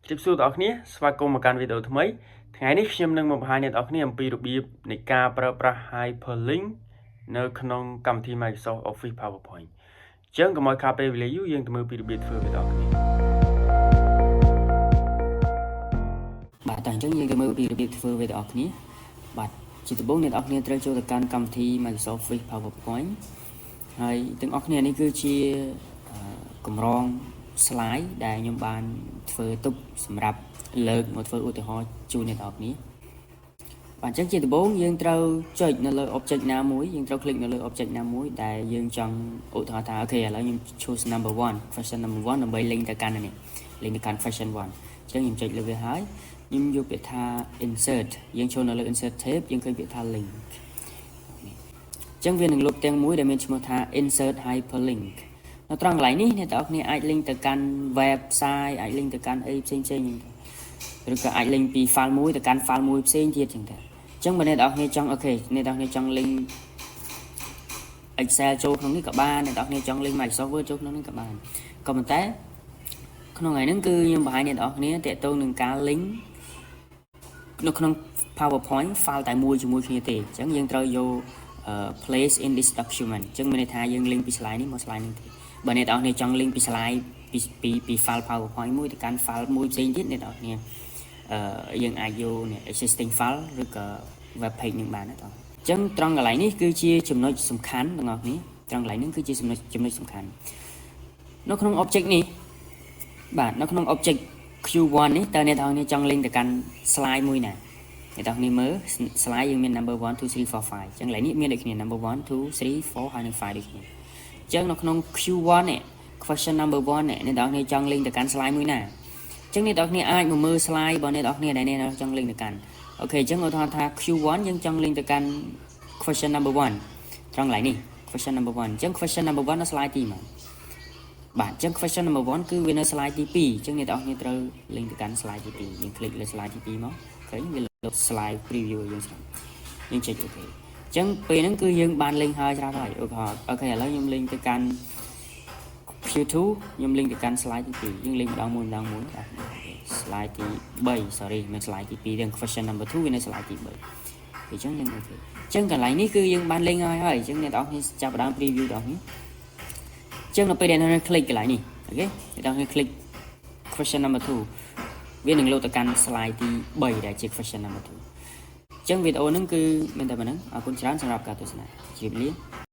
ជម្រាបសួរបងប្អូនស្វាគមន៍មកកាន់វីដេអូថ្មីថ្ងៃនេះខ្ញុំនឹងមកបង្ហាញអ្នកនរគ្នាអំពីរបៀបនៃការប្រើប្រាស់ Hyperlink នៅក្នុងកម្មវិធី Microsoft Office PowerPoint អញ្ចឹងកុំឲ្យខាតពេលវេលាយូរយើងទៅមើលពីរបៀបធ្វើវាបងប្អូនបាទតែអញ្ចឹងយើងទៅមើលពីរបៀបធ្វើវាបងប្អូនបាទជាដំបូងអ្នកនរគ្នាត្រូវចូលទៅកាន់កម្មវិធី Microsoft Office PowerPoint ហើយទាំងអស់គ្នានេះគឺជាកម្រង slide ដែលខ្ញុំបានធ្វើទុកសម្រាប់លើកមកធ្វើឧទាហរណ៍ជូនអ្នកនរគ្នាបាទអញ្ចឹងជាដំបូងយើងត្រូវចុចនៅលើ object ណាមួយយើងត្រូវ click នៅលើ object ណាមួយដែលយើងចង់ឧទាហរណ៍ថាអូខេឥឡូវខ្ញុំ choose number 1 question number 1ដើម្បី link ទៅកាន់នេះ link ទៅកាន់ question 1អញ្ចឹងខ្ញុំចុចលើវាហើយខ្ញុំយកពាក្យថា insert យើងចូលនៅលើ insert tab យើងឃើញពាក្យថា link អញ្ចឹងវានឹងលុបទាំងមួយដែលមានឈ្មោះថា insert hyperlink នៅត្រង់កន្លែងនេះអ្នកទាំងអស់គ្នាអាច link ទៅកាន់ website អាច link ទៅកាន់អីផ្សេងៗចឹងទៅឬក៏អាច link ពី file មួយទៅកាន់ file មួយផ្សេងទៀតចឹងទៅអញ្ចឹងបើអ្នកទាំងអស់គ្នាចង់អូខេអ្នកទាំងអស់គ្នាចង់ link Excel ចូលក្នុងនេះក៏បានអ្នកទាំងអស់គ្នាចង់ link Microsoft Word ចូលក្នុងនេះក៏បានក៏ប៉ុន្តែក្នុងថ្ងៃហ្នឹងគឺខ្ញុំបង្ហាញអ្នកទាំងអស់គ្នាទាក់ទងនឹងការ link នៅក្នុង PowerPoint file តែមួយជាមួយគ្នាទេអញ្ចឹងយើងត្រូវយក place in this document អញ្ចឹងមានន័យថាយើង link ពី slide នេះមក slide នេះទេបើអ្នកទាំងអស់គ្នាចង់ link ពី slide ពី file PowerPoint មួយទៅកាន់ file មួយផ្សេងទៀតអ្នកទាំងអស់គ្នាយើងអាចយក existing file ឬក៏ web page នឹងបានណាបងអញ្ចឹងត្រង់កន្លែងនេះគឺជាចំណុចសំខាន់ទាំងអស់គ្នាត្រង់កន្លែងនេះគឺជាចំណុចសំខាន់នៅក្នុង object នេះបាទនៅក្នុង object Q1 នេះតើអ្នកទាំងអស់គ្នាចង់ link ទៅកាន់ slide មួយណាអ្នកទាំងគ្នាមើល slide យើងមាន number 1 2 3 4 5អញ្ចឹងកន្លែងនេះមានដូចគ្នា number 1 2 3 4 ហើយនិង5ដូចគ្នាអញ្ចឹងនៅក្នុង Q1 នេះ question number 1នេះអ្នកទាំងគ្នាចង់ link ទៅកាន់ slide មួយណាអញ្ចឹងអ្នកទាំងគ្នាអាចមកមើល slide របស់អ្នកទាំងគ្នាដែលអ្នកចង់ link ទៅកាន់អូខេអញ្ចឹងឧទាហរណ៍ថា Q1 យើងចង់ link ទៅកាន់ question number 1ត្រង់កន្លែងនេះ question number 1អញ្ចឹង question number 1នៅ slide ទី1បាទអញ្ចឹង question number 1គឺវានៅ slide ទី2អញ្ចឹងអ្នកទាំងគ្នាត្រូវ link ទៅកាន់ slide ទី2យើង click លើ slide ទី2មកឃើញវាលើ slide preview យើងស្រាប់យើងចុច OK អញ្ចឹងពេលហ្នឹងគឺយើងបាន link ហើយច្រើនហើយអូខេឥឡូវខ្ញុំ link ទៅកាន់ Q2 ខ្ញុំ link ទៅកាន់ slide ទី2យើង link ម្ដងមួយបាទ slide ទី3 sorry មិន slide ទី2ទេ question number 2វានៅ slide ទី3អញ្ចឹងយើង OK អញ្ចឹងកន្លែងនេះគឺយើងបាន link ហើយអញ្ចឹងអ្នកនរគ្នាចាប់ផ្ដើម preview ដល់នេះអញ្ចឹងនៅពេលដែលអ្នកនរ click កន្លែងនេះអូខេអ្នកនរគ្នា click question number 2វានឹងលោតទៅកាន់ slide ទី3ដែលជា question number 2អញ្ចឹងវីដេអូហ្នឹងគឺមានតែប៉ុណ្្នឹងអរគុណច្រើនសម្រាប់ការទស្សនាជម្រាបលា